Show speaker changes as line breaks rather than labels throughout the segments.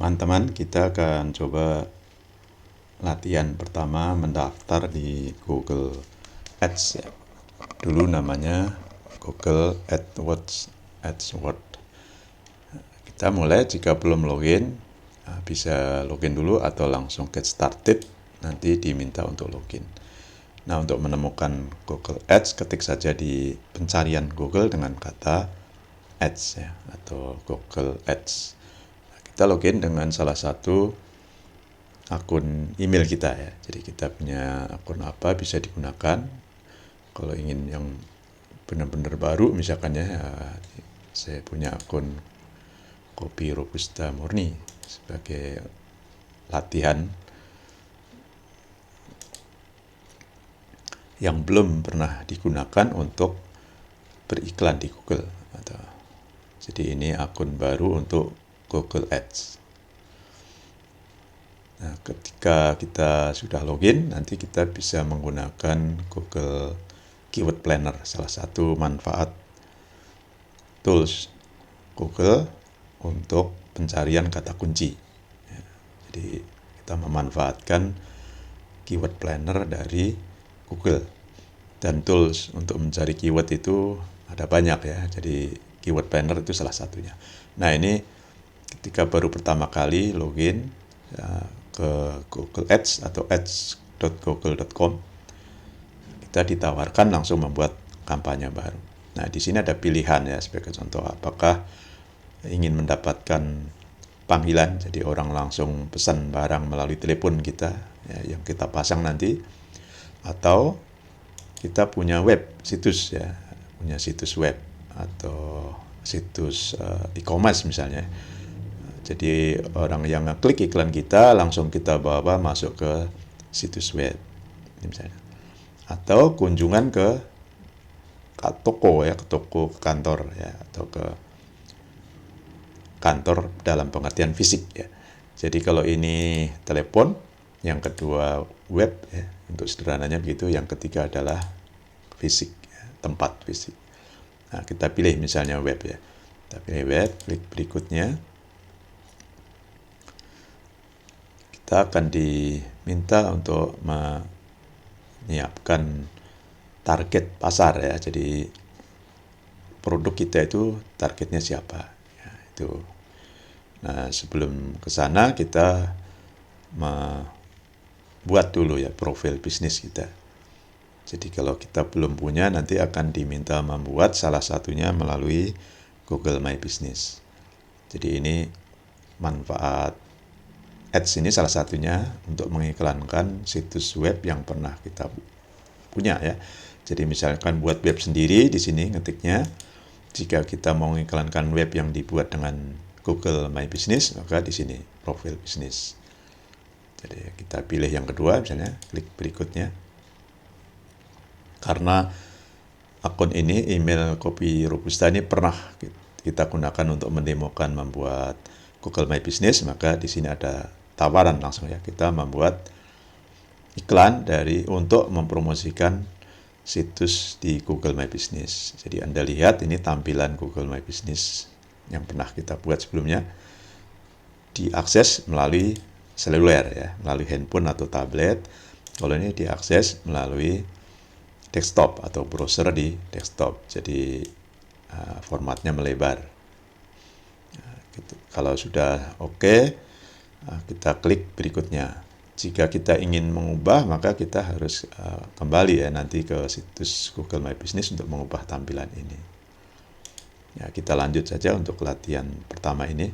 Teman-teman, kita akan coba latihan pertama mendaftar di Google Ads ya. Dulu namanya Google AdWords. Kita mulai jika belum login, bisa login dulu atau langsung get started, nanti diminta untuk login. Nah, untuk menemukan Google Ads, ketik saja di pencarian Google dengan kata Ads ya, atau Google Ads. Kita login dengan salah satu akun email kita ya. Jadi kita punya akun apa bisa digunakan. Kalau ingin yang benar-benar baru misalkan ya, saya punya akun Kopi Robusta Murni sebagai latihan yang belum pernah digunakan untuk beriklan di Google. Jadi ini akun baru untuk Google Ads. Nah, ketika kita sudah login, nanti kita bisa menggunakan Google Keyword Planner, salah satu manfaat tools Google untuk pencarian kata kunci. Jadi kita memanfaatkan Keyword Planner dari Google. Dan tools untuk mencari keyword itu ada banyak ya, jadi Keyword Planner itu salah satunya. Nah, ini ketika baru pertama kali login ke Google Ads atau ads.google.com, kita ditawarkan langsung membuat kampanye baru. Nah, di sini ada pilihan ya, sebagai contoh, apakah ingin mendapatkan panggilan, jadi orang langsung pesan barang melalui telepon kita ya, yang kita pasang nanti, atau kita punya situs ya, punya situs web atau situs e-commerce misalnya. Jadi orang yang ngeklik iklan kita langsung kita bawa masuk ke situs web misalnya. Atau kunjungan ke toko ya, ke toko, ke kantor ya, atau ke kantor dalam pengertian fisik ya. Jadi kalau ini telepon, yang kedua web ya, untuk sederhananya begitu, yang ketiga adalah fisik ya, tempat fisik. Nah, kita pilih misalnya web ya. Kita pilih web, klik berikutnya. Kita akan diminta untuk menyiapkan target pasar ya. Jadi produk kita itu targetnya siapa ya, itu. Nah, sebelum ke sana kita membuat dulu ya profil bisnis kita. Jadi kalau kita belum punya, nanti akan diminta membuat, salah satunya melalui Google My Business. Jadi ini manfaat Ads ini salah satunya untuk mengiklankan situs web yang pernah kita punya ya. Jadi misalkan buat web sendiri, di sini ngetiknya, jika kita mau mengiklankan web yang dibuat dengan Google My Business, maka di sini profil bisnis. Jadi kita pilih yang kedua, misalnya klik berikutnya. Karena akun ini, email Kopi Robusta ini pernah kita gunakan untuk mendemokan membuat Google My Business, maka di sini ada tawaran langsung ya, kita membuat iklan untuk mempromosikan situs di Google My Business. Jadi Anda lihat ini tampilan Google My Business yang pernah kita buat sebelumnya, diakses melalui seluler ya, melalui handphone atau tablet. Kalau ini diakses melalui desktop atau browser di desktop, jadi formatnya melebar. Gitu. Kalau sudah oke, kita klik berikutnya. Jika kita ingin mengubah, maka kita harus kembali ya nanti ke situs Google My Business untuk mengubah tampilan ini. Ya, kita lanjut saja untuk latihan pertama ini.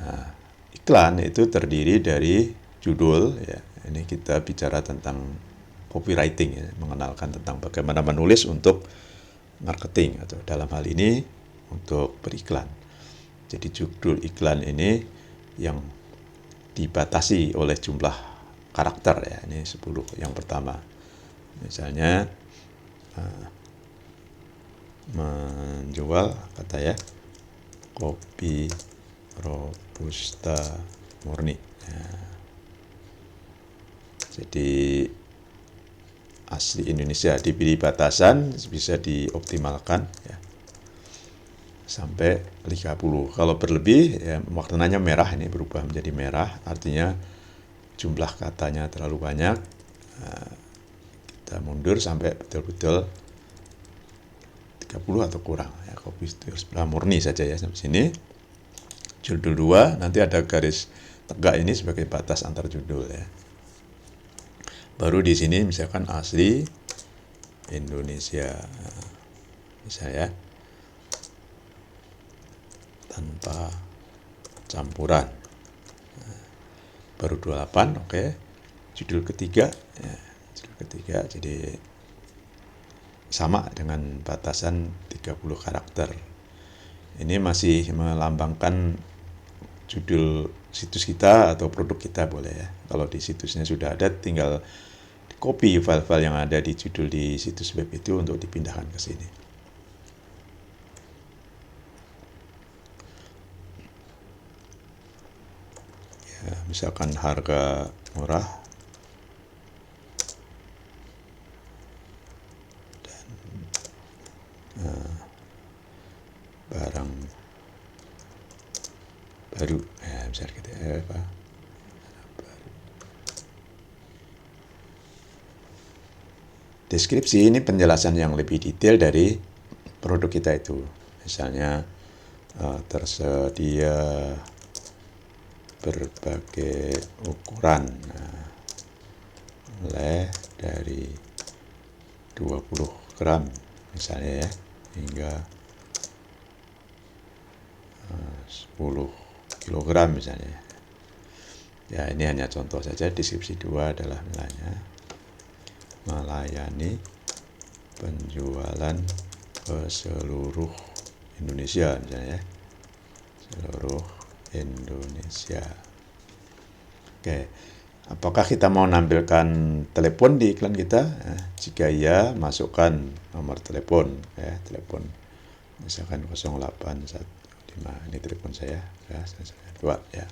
Nah, iklan itu terdiri dari judul ya. Ini kita bicara tentang copywriting ya, mengenalkan tentang bagaimana menulis untuk marketing atau dalam hal ini untuk beriklan. Jadi judul iklan ini yang dibatasi oleh jumlah karakter ya, ini 10 yang pertama. Misalnya menjual kata ya, kopi Robusta murni ya. Jadi asli Indonesia, diberi batasan bisa dioptimalkan ya. sampai 30. Kalau berlebih ya warnanya merah, ini berubah menjadi merah, artinya jumlah katanya terlalu banyak. Kita mundur sampai betul-betul 30 atau kurang ya, copy murni saja ya sampai sini. Judul 2, nanti ada garis tegak ini sebagai batas antar judul ya. Baru di sini misalkan asli Indonesia, misalnya tanpa campuran. Baru 28, oke. Judul ketiga, ya, judul ketiga jadi sama dengan batasan 30 karakter. Ini masih melambangkan judul situs kita atau produk kita boleh ya. Kalau di situsnya sudah ada, tinggal copy file-file yang ada di judul di situs web itu untuk dipindahkan ke sini. Ya, misalkan harga murah dan barang baru, ya misalnya gitu ya, apa? Deskripsi ini penjelasan yang lebih detail dari produk kita itu. Misalnya tersedia berbagai ukuran, mulai dari 20 gram misalnya ya, hingga 10 kilogram misalnya. Ya, ini hanya contoh saja. Deskripsi 2 adalah misalnya melayani penjualan ke seluruh Indonesia misalnya ya. Seluruh Indonesia. Oke. Apakah kita mau nampilkan telepon di iklan kita? Jika iya, masukkan nomor telepon ya, telepon misalkan 0815, ini telepon saya ya, 2 ya.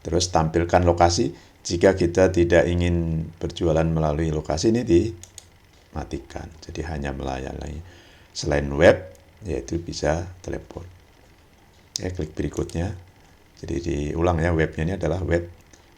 Terus tampilkan lokasi. Jika kita tidak ingin berjualan melalui lokasi, ini dimatikan. Jadi hanya melayani selain web, yaitu bisa telepon. Ya, klik berikutnya. Jadi diulang ya, webnya ini adalah web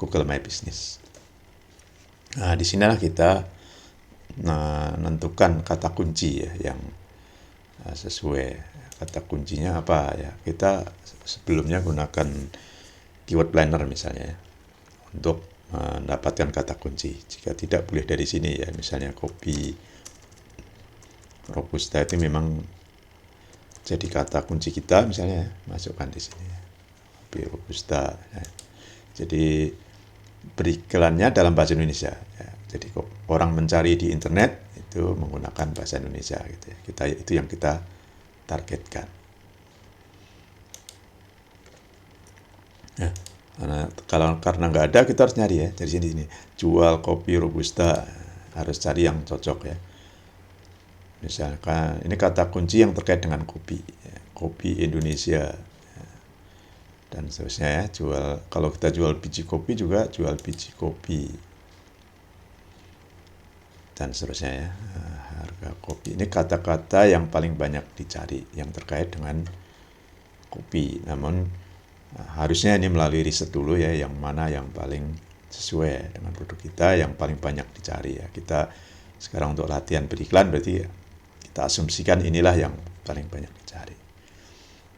Google My Business. Nah, di sinilah kita menentukan kata kunci ya, yang sesuai. Kata kuncinya apa ya? Kita sebelumnya gunakan keyword planner misalnya ya, untuk mendapatkan kata kunci. Jika tidak, boleh dari sini ya, misalnya kopi robusta itu memang jadi kata kunci kita, misalnya masukkan di sini ya, kopi robusta ya. Jadi beriklannya dalam bahasa Indonesia ya. Jadi orang mencari di internet itu menggunakan bahasa Indonesia gitu ya. Itu yang kita targetkan. Nah, karena nggak ada, kita harus nyari ya dari sini, jual kopi robusta, harus cari yang cocok ya. Misalkan ini kata kunci yang terkait dengan kopi ya, kopi Indonesia ya, dan seterusnya ya. Kalau kita jual biji kopi juga jual biji kopi dan seterusnya ya. Harga kopi, ini kata-kata yang paling banyak dicari yang terkait dengan kopi. Namun harusnya ini melalui riset dulu ya, yang mana yang paling sesuai dengan produk kita, yang paling banyak dicari ya. Kita sekarang untuk latihan beriklan, berarti kita asumsikan inilah yang paling banyak dicari.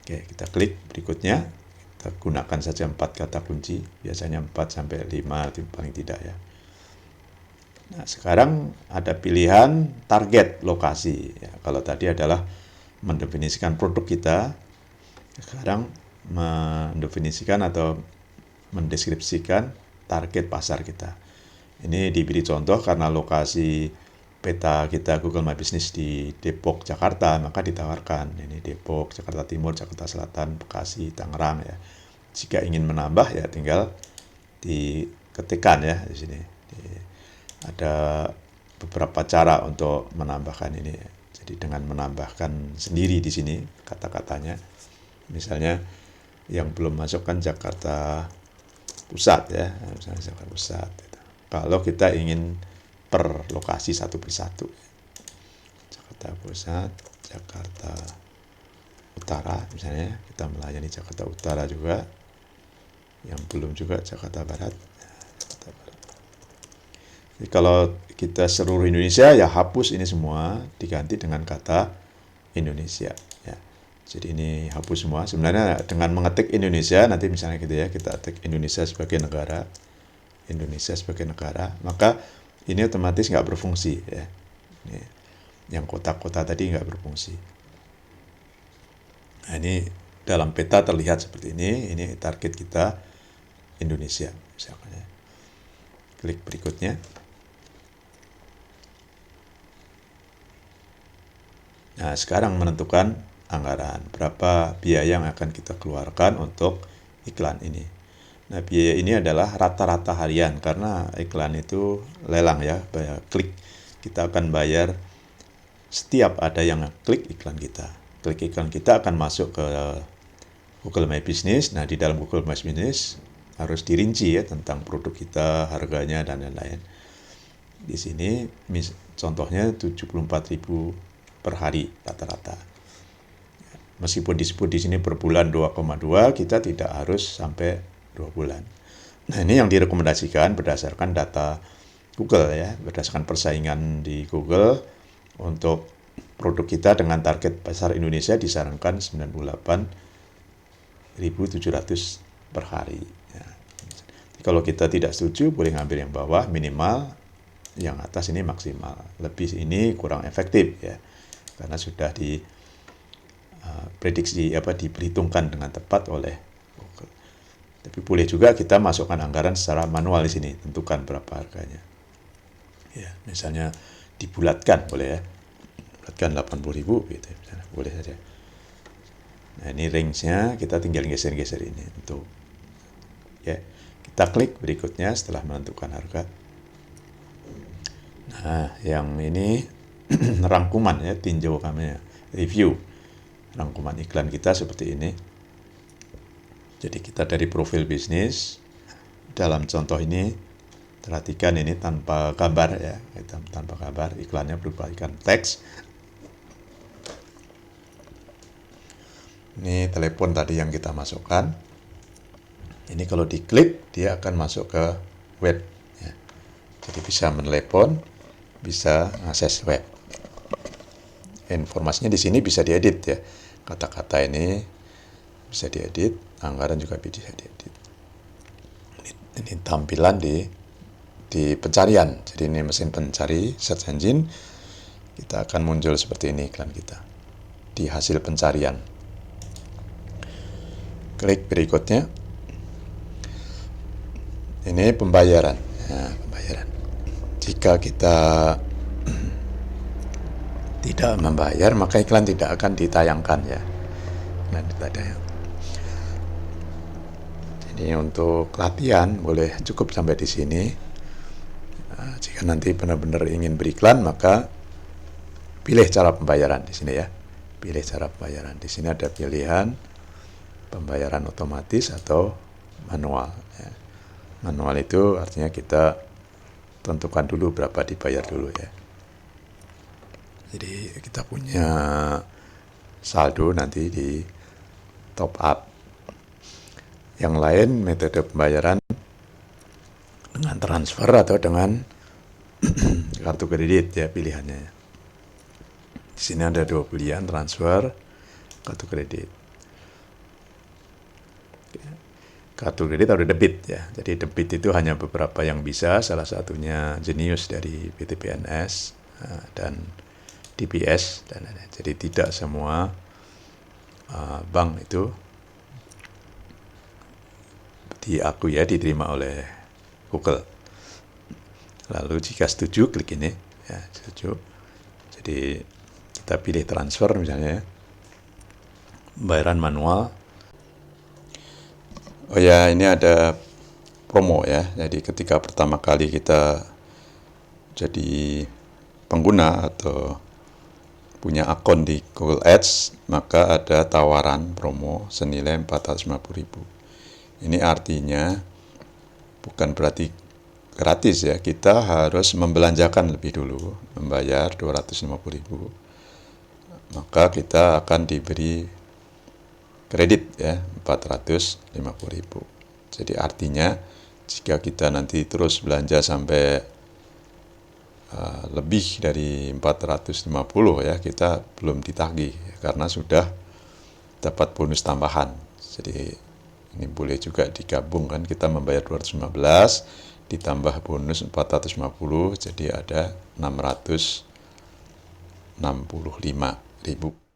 Oke, kita klik berikutnya. Kita gunakan saja 4 kata kunci, biasanya 4 sampai 5 itu paling tidak ya. Nah, sekarang ada pilihan target lokasi ya. Kalau tadi adalah mendefinisikan produk kita, sekarang mendefinisikan atau mendeskripsikan target pasar kita. Ini diberi contoh karena lokasi peta kita Google My Business di Depok, Jakarta, maka ditawarkan ini Depok, Jakarta Timur, Jakarta Selatan, Bekasi, Tangerang ya. Jika ingin menambah ya tinggal diketikkan ya di sini. Ada beberapa cara untuk menambahkan ini. Jadi dengan menambahkan sendiri di sini kata-katanya. Misalnya yang belum masukkan Jakarta Pusat ya, misalnya Jakarta Pusat. Kalau kita ingin per lokasi satu persatu, Jakarta Pusat, Jakarta Utara misalnya, kita melayani Jakarta Utara juga, yang belum juga Jakarta Barat. Jakarta Barat. Jadi kalau kita seluruh Indonesia ya hapus ini semua, diganti dengan kata Indonesia ya. Jadi ini hapus semua. Sebenarnya dengan mengetik Indonesia, nanti misalnya gitu ya, kita ketik Indonesia sebagai negara, Indonesia sebagai negara, maka ini otomatis nggak berfungsi ya. Ini, yang kotak-kotak tadi nggak berfungsi. Nah, ini dalam peta terlihat seperti ini target kita Indonesia misalkan ya. Klik berikutnya. Nah, sekarang menentukan anggaran, berapa biaya yang akan kita keluarkan untuk iklan ini. Nah, biaya ini adalah rata-rata harian, karena iklan itu lelang ya, klik. Kita akan bayar setiap ada yang klik iklan kita. Klik iklan kita akan masuk ke Google My Business. Nah, di dalam Google My Business harus dirinci ya tentang produk kita, harganya, dan lain-lain. Di sini contohnya 74.000 per hari rata-rata. Meskipun disebut di sini per bulan 2,2, kita tidak harus sampai 2 bulan. Nah, ini yang direkomendasikan berdasarkan data Google ya, berdasarkan persaingan di Google. Untuk produk kita dengan target pasar Indonesia disarankan 98.700 per hari. Ya. Kalau kita tidak setuju, boleh ngambil yang bawah minimal, yang atas ini maksimal. Lebih ini kurang efektif ya, karena sudah diprediksi diperhitungkan dengan tepat oleh Google. Tapi boleh juga kita masukkan anggaran secara manual di sini, tentukan berapa harganya. Ya, misalnya dibulatkan boleh ya, bulatkan 80.000 gitu misalnya, boleh saja. Nah, ini range-nya kita tinggal geser-geser ini untuk ya. Kita klik berikutnya setelah menentukan harga. Nah, yang ini rangkuman ya, tinjau kami review rangkuman iklan kita seperti ini. Jadi kita dari profil bisnis, dalam contoh ini perhatikan ini tanpa gambar ya, tanpa gambar, iklannya berupa iklan teks. Ini telepon tadi yang kita masukkan. Ini kalau diklik dia akan masuk ke web ya. Jadi bisa menelepon, bisa akses web. Informasinya di sini bisa diedit ya. Kata-kata ini bisa diedit, anggaran juga bisa diedit. Ini tampilan di pencarian. Jadi ini mesin pencari, search engine. Kita akan muncul seperti ini iklan kita di hasil pencarian. Klik berikutnya. Ini pembayaran. Nah, pembayaran. Jika kita tidak membayar, maka iklan tidak akan ditayangkan ya. Iklan tidak ditayang. Jadi untuk latihan boleh cukup sampai di sini. Nah, jika nanti benar-benar ingin beriklan, maka pilih cara pembayaran di sini ya. Pilih cara pembayaran. Di sini ada pilihan pembayaran otomatis atau manual. Ya. Manual itu artinya kita tentukan dulu berapa dibayar dulu ya. Jadi kita punya saldo nanti di top up. Yang lain metode pembayaran dengan transfer atau dengan kartu kredit ya pilihannya. Di sini ada 2 pilihan, transfer, kartu kredit. Kartu kredit atau debit ya. Jadi debit itu hanya beberapa yang bisa, salah satunya Jenius dari PT PNS dan DBS dan lain-lain. Jadi tidak semua bank itu diakui ya, diterima oleh Google. Lalu jika setuju klik ini ya, setuju. Jadi kita pilih transfer misalnya ya. Pembayaran manual. Oh ya, ini ada promo ya. Jadi ketika pertama kali kita jadi pengguna atau punya akun di Google Ads, maka ada tawaran promo senilai 450.000. Ini artinya bukan berarti gratis ya, kita harus membelanjakan lebih dulu, membayar 250.000. Maka kita akan diberi kredit ya, 450.000. Jadi artinya jika kita nanti terus belanja sampai lebih dari 450 ya, kita belum ditagih karena sudah dapat bonus tambahan. Jadi ini boleh juga digabung kan, kita membayar 215 ditambah bonus 450, jadi ada 665.000.